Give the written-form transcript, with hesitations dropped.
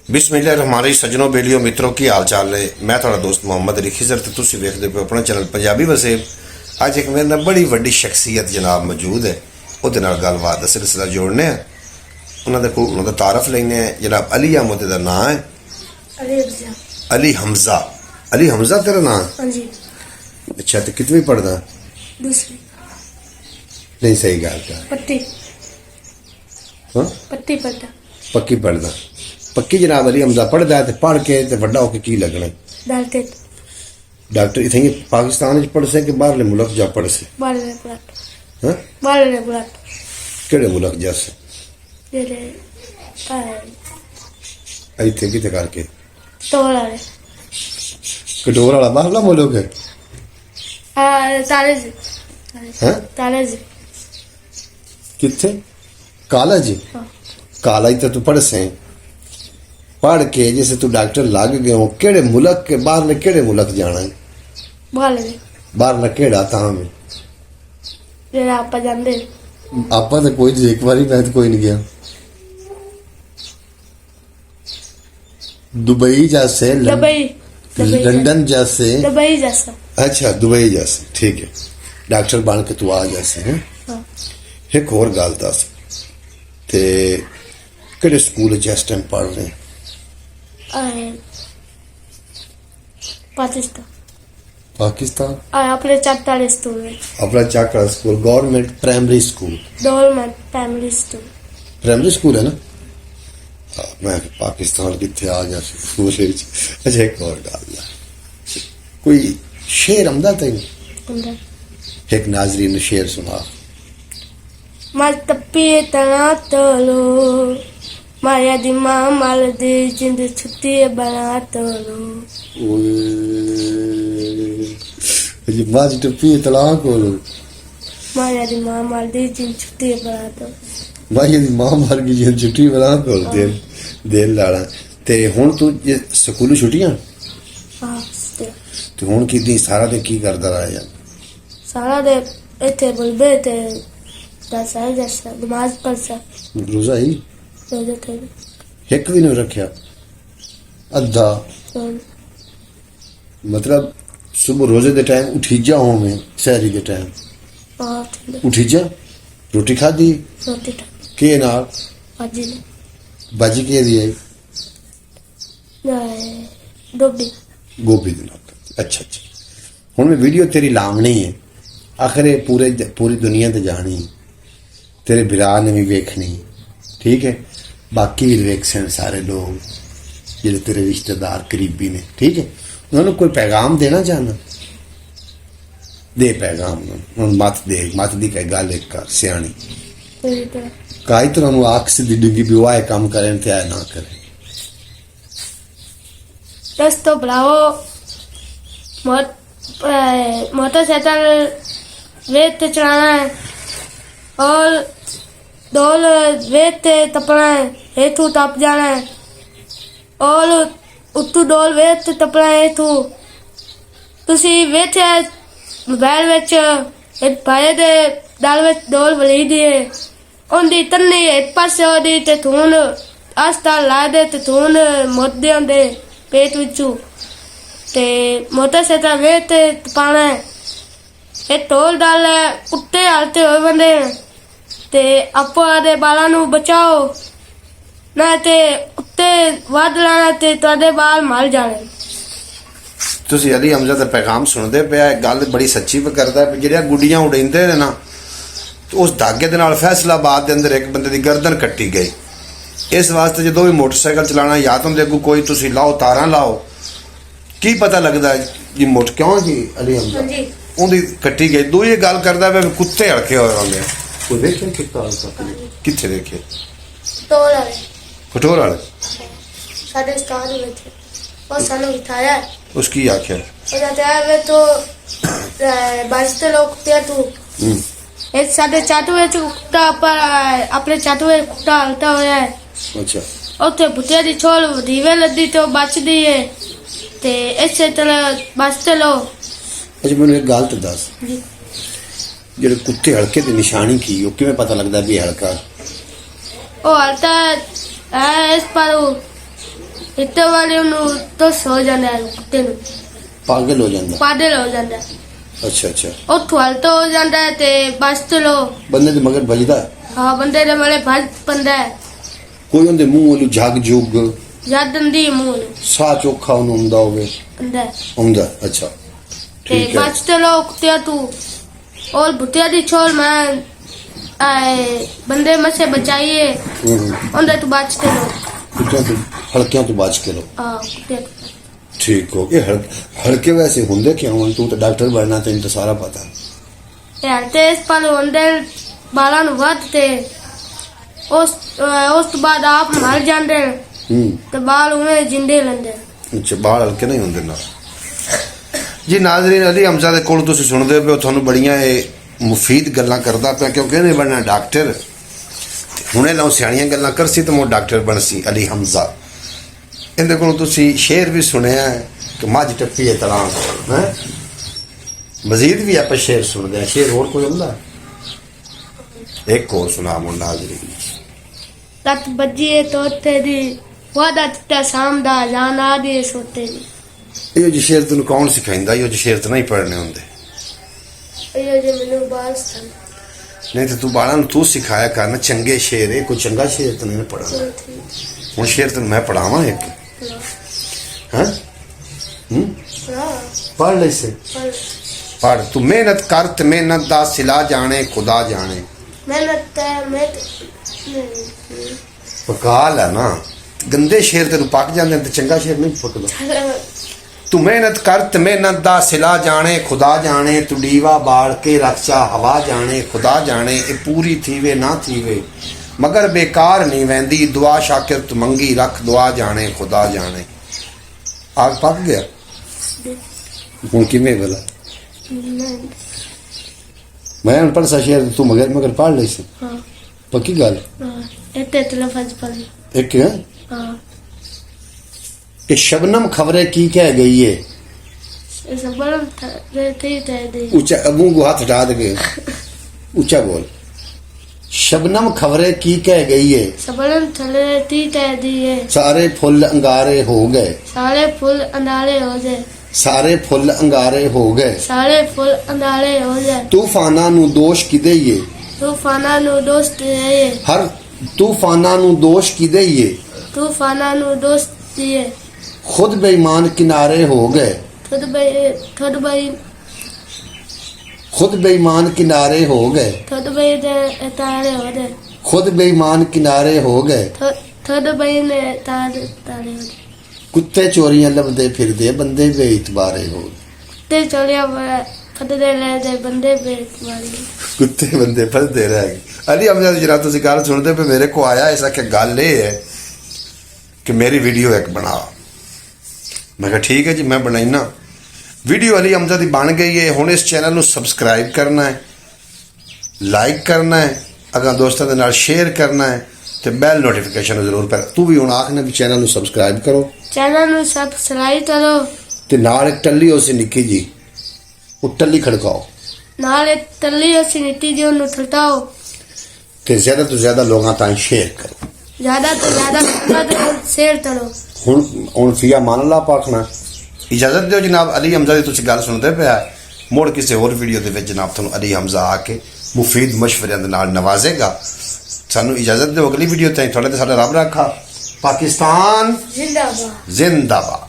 बिस्मिल्लाहिर्रहमानिर्रहीम सज्जनों बेलियों मित्रों की हाल चाल है। मैं थोड़ा दोस्त मोहम्मद रिखीजर ते तुसीं वेखदे पे अपना चैनल पंजाबी वसेब। अज एक मेरे नाल बड़ी वड्डी शख्सियत जनाब मौजूद है, उहदे नाल गलबात दा सिलसिला जोड़ने हैं, उन्हां दा तारफ लैने हैं। जनाब अली अहमद दा नाम है। अली हमजा। अली हमजा तेरा नाम? हाँ जी। अच्छा, तो कितनी पढ़दा? दूसरी। नहीं सही गल कर। पट्टी। हाँ पट्टी पढ़ता। पक्की पढ़दा? पक्की जनाब अली हमजा पढ़दा है, पढ़ के ते वड्डा होके की लगना? डॉक्टर इथे पाकिस्तान पढ़ से कि बाहरले मुल्क जा पढ़ से? बाहरले मुल्क। हाँ बाहरले मुल्क। केड़े मुल्क जैसे? जेले इथे किथे करके? तोड़ वाले। कटोर वाला बाहरला मुल्क है? तालेज। हाँ तालेज। किथे? कॉलेज? हाँ। कॉलेज तो तू पढ़ से पढ़ के जैसे तू डॉक्टर लग गए हो, केड़े मुल्क के बाहरले केड़े मुल्क जाना है? बाहरले। बाहरला केड़ा तां में? जेला आपा जानदे। आपा तो कोई एक बारी मैं तो कोई नहीं गया। दुबई जैसे दुबई। लंदन जैसे? दुबई जैसा। अच्छा दुबई जैसे, ठीक है। डॉक्टर बन के तू आ जैसे हैं। हाँ। एक और गल दस, ते केड़े स्कूल जिस टाइम पढ़ रहे हैं? पाकिस्तान। पाकिस्तान? अपने चट वाले स्कूल में। अपना चाकड़ा school government primary school? Government primary school. Primary school है ना? हाँ, मैं पाकिस्तान कितने आ गया स्कूल। अच्छा एक और गल, कोई शेर आंदा तेन? एक नाजरीन शेर सुना। मत पिए तना तोलो माया दी मां माल दी जिंद छुट्टी बना तोलो। ओए माज टप्पी तलाक होलो। माया दी मां माल दी जिंद छुट्टी बना तोलो। माया दी मां मार की जिंद छुट्टी बना तोलो। दिल लाड़ा ते हुन तू जे स्कूल छुट्टियां? हाँ। ते हुन कितनी सारा दिन की करदा रहा यार? सारा दिन इत्थे बुलबे ते दस है जैसा नमाज पढ़सा। रोजा ही रोजा थे। एक भी नहीं रखा? अद्धा मतलब सुबह रोजे दे टाइम उठी जा हो में सहरी दे टाइम उठी जा रोटी खादी? रोटी के नाल? भाजी ने। भाजी के दी आई? गोभी। गोभी दे नाल। अच्छा अच्छा, हुन मैं वीडियो तेरी लावनी है, आखिर पूरी दुनिया ते जानी, तेरे बिरा ने भी वेखनी, ठीक है? बाकी भी वेख सारे लोग जेडे तेरे रिश्तेदार करीबी ने, ठीक है? उन्होंने कोई पैगाम देना चाहना? दे पैगाम। मत दी कई गल एक कर सियाणी काई तरह आख सीधी डिगी भी वाह काम करें ते आए ना करें। बस तो बुलाओ मोटरसाइकिल रेत चलाना है और डोल रेत तपना है, हेठू टप जाना है और उत्तू डोल रेत तपना है हेठू। तुसी वेठे मोबाइल विच एक भाई दे दल विच डोल वली दी है, उनदी तन्नी एक पासे ओदी ते थून अस्पताल ला दे ते थून मुद्दे होंदे पेट विचू ते मोटरसाइकिल वेट पाना है। ये टोल डाल कुत्ते हालते हुए बंदे ते आपो आदे बाला नू बचाओ ना ते कुत्ते वध लाना ते तुहाडे बाल मर जाने। तुसी अली हमजा दा पैगाम सुनदे पिया, गल बड़ी सच्ची पे करदा है। जेड़ियां गुड्डियां उड़ेंदे ने ना, तो उस धागे दे नाल फैसलाबाद दे अंदर एक बंदे दी गर्दन कट्टी गई। इस वास्ते जो भी मोटरसाइकिल चलाना या तो अगू कोई तुसी लाओ तारा लाओ, की पता लगता है जी मोट क्यों जी अली हमजा उनकी कट्टी गई। दो ये गल करदा है कुत्ते हड़के होए होंदे, कोई देखे किथे देखे? टोल वाले। कठोर वाले साडे स्टार विच और सानू बिठाया। उसकी आख्या और बताया वे तो बजते लोग कुत्ते तू एक साडे चाटू विच कुत्ता पर अपने चाटू विच कुत्ता हलता होया है। अच्छा उत्थे बुटिया दी छोल दीवे लद्दी तो बचदी है ते इसे तरह बचते लो। अच्छा मैंने एक गल तो दस, जेडे कुत्ते हड़के दी निशानी की ओ किवें पता लगदा भी हड़का? ओ हलता है इस पर ਇੱਟੇ ਵਾਲੇ ਨੂੰ ਤਾਂ ਸੋ ਜਾਂਦਾ ਹੈ ਕੁੱਤੇ ਨੂੰ ਪਾਗਲ ਹੋ ਜਾਂਦਾ ਪਾਗਲ ਹੋ ਜਾਂਦਾ ਹੈ। ਅੱਛਾ ਉਹ ਥਵਾਲਤ ਹੋ ਜਾਂਦਾ ਹੈ ਤੇ ਬਸ ਚਲੋ ਬੰਦੇ ਦੇ ਮਗਰ ਵੱਜਦਾ ਹਾਂ ਬੰਦੇ ਦੇ ਮਲੇ ਭੱਜ ਪੰਦਾ ਹੈ ਕੋਈ ਉਹਦੇ ਮੂੰਹ ਵੱਲੋਂ ਝੱਗ ਜੁਗ ਯਾਦਨ ਦੀ ਮੂੰਹ ਨੂੰ ਸਾਹ ਚੋਖਾ ਉਹਨੂੰ ਹੁੰਦਾ ਹੋਵੇ ਪੰਦਾ ਹੈ। ਹੁੰਦਾ ਅੱਛਾ ਤੇ ਠੀਕ ਹੈ ਬਸ ਚਲੋ ਕੁੱਤੇ ਤੂੰ और भुतिया दी छोड़ मैं बंदे में से बचाइए उनसे तो बचते लो कुत्तियां तो हल्कियां तो बच के लो कुत्ते ठीक हो ये हल्के वैसे होंगे क्यों हैं? तू तो डॉक्टर बनना तेन तो सारा पता यार ते इस पाल होंदे बाला नु वधते उस तो बाद आप मर जांदे ते बाल उन्हें जिंदे लंदे अच्छा बाल हल्के नहीं होंगे ना जी नाज़रीन अली हमजा दे कोल तुसीं सुनदे पियो तुहानूं बड़ियां मुफीद गल्लां करदा पिया क्योंकि इहने बनना डॉक्टर हुणे लाओ सियाणियां गल्लां करसी तो मोर डॉक्टर बनसी अली हमजा इहदे कोलों तुसीं शेर भी सुनिया है कि मझ टप्पी है तलां हैं मजीद भी आप शेर सुनदे हैं शेर होर कोई हुंदा एक होर सुना मोर नाज़रीन लत बजिए तोते दी वादा चिट्टा शाम दा जान आ दी सोते दी ਇਹ ਜੀ ਸ਼ੇਰ ਤੈਨੂੰ ਕੌਣ ਸਿਖਾਉਂਦਾ ਇਹ ਜੀ ਸ਼ੇਰ ਤਾਂ ਨਹੀਂ ਪੜਨੇ ਹੁੰਦੇ ਇਹ ਜੇ ਮੈਨੂੰ ਬਾਲ ਸਨ ਨਹੀਂ ਤੇ ਤੂੰ ਬਾਲਾਂ ਨੂੰ ਤੂੰ ਸਿਖਾਇਆ ਕਰਨਾ ਚੰਗੇ ਸ਼ੇਰ ਇਹ ਕੋਈ ਚੰਗਾ ਸ਼ੇਰ ਤਾਂ ਨਹੀਂ ਪੜਾਉਣਾ ਹੁਣ ਸ਼ੇਰ ਤੈਨੂੰ ਮੈਂ ਪੜਾਵਾਂ ਇੱਕ ਹਾਂ ਪੜ ਲੈ ਸੇ ਪੜ ਤੂੰ ਮਿਹਨਤ ਕਰ ਤੇ ਮਿਹਨਤ ਦਾ ਸਿਲਾ ਜਾਣੇ ਖੁਦਾ ਜਾਣੇ ਮਿਹਨਤ ਮੈਂ ਪਕਾਲ ਹੈ ਨਾ ਗੰਦੇ ਸ਼ੇਰ ਤੈਨੂੰ ਪੱਕ ਜਾਂਦੇ ਤੇ ਚੰਗਾ ਸ਼ੇਰ ਨਹੀਂ ਪੱਕਦਾ ਤੂੰ ਮਿਹਨਤ ਕਰ ਤੇ ਮਿਹਨਤ ਦਾ ਸਿਲਾ ਜਾਣੇ ਖੁਦਾ ਜਾਣੇ ਤੂੰ ਡੀਵਾ ਬਾਲ ਕੇ ਰੱਖਾ ਹਵਾ ਜਾਣੇ ਖੁਦਾ ਜਾਣੇ ਇਹ ਪੂਰੀ ਥੀਵੇ ਨਾ ਥੀਵੇ ਮਗਰ ਬੇਕਾਰ ਨਹੀਂ ਵੈਂਦੀ ਦੁਆ ਸ਼ਾਕਿਰ ਤੂੰ ਮੰਗੀ ਰੱਖ ਦੁਆ ਜਾਣੇ ਖੁਦਾ ਜਾਣੇ ਆਗ ਪੱਕ ਗਿਆ ਹੁਣ ਕਿਵੇਂ ਬਲਾ ਮੈਂ ਅਨਪੜ੍ਹ ਸਾ ਸ਼ੇਰ ਤੂੰ ਮਗਰ ਪੜ੍ਹ ਲਈ ਸੀ ਹਾਂ ਪੱਕੀ ਗੱਲ ਇੱਥੇ ਲਫ਼ਜ਼ ਪੜ੍ਹ ਇੱਕ ਹੈ ਹਾਂ कि शबनम खबरें की कह गई है इस बरम रहते ही तय दे ऊंचा मुंह को हाथ हटा दे ऊंचा बोल शबनम खबरें की कह गई है सबरम थले ती तय दी है सारे फुल अंगारे हो गए सारे फूल अंधारे हो जाए सारे फुल अंगारे हो गए सारे फूल अंधारे हो जाए तूफाना नु दोष किदे ये तूफाना नु दोस्त है हर तूफाना नु दोष किदे ये तूफाना नु दोस्त दिए खुद बेईमान किनारे हो गए खुद भाई खुद बेईमान किनारे हो गए तारे हो गए खुद बेईमान किनारे हो गए खुद भाई ने तारे तारे हो गए कुत्ते चोरियां लभदे फिरदे बंदे बेइतबारे हो ते चोरिया फटदे ले दे बंदे बेइतबारे कुत्ते बंदे फसदे रह गए अली हमजा जरा तुसी गल सुनदे पे मेरे को आया ऐसा कि गल ये है कि मेरी वीडियो एक बना मैं कहा ठीक है जी मैं बनाईना वीडियो अली हमजा दी बन गई है हुण इस चैनल नू सबसक्राइब करना है लाइक करना है अगर दोस्तों के नाल शेयर करना है तो बैल नोटिफिकेशन जरूर पर तू भी हुण आखने भी चैनल नू सबसक्राइब करो चैनल नू सबसक्राइब करो ते नाल एक टल्ली हो सी निक्की जी वो टल्ली खड़काओ नाल एक टल्ली हो सी निक्की जी ओनू खड़काओ ते ज्यादा तो ज्यादा लोगों ताईं शेयर करो ज्यादा तो ज्यादा शेयर करो हुण फिया मान ला पाखना इजाजत दो जनाब अली हमजा दी तुसीं गल सुनदे पिया मुड़ किसी होर वीडियो दे विच जनाब तुहानूं अली हमजा आके मुफीद मशवरियां दे नाल नवाजेगा सानूं इजाजत दो अगली वीडियो ताईं थोड़े ते साडा रब रखा पाकिस्तान जिंदाबाद जिंदाबाद।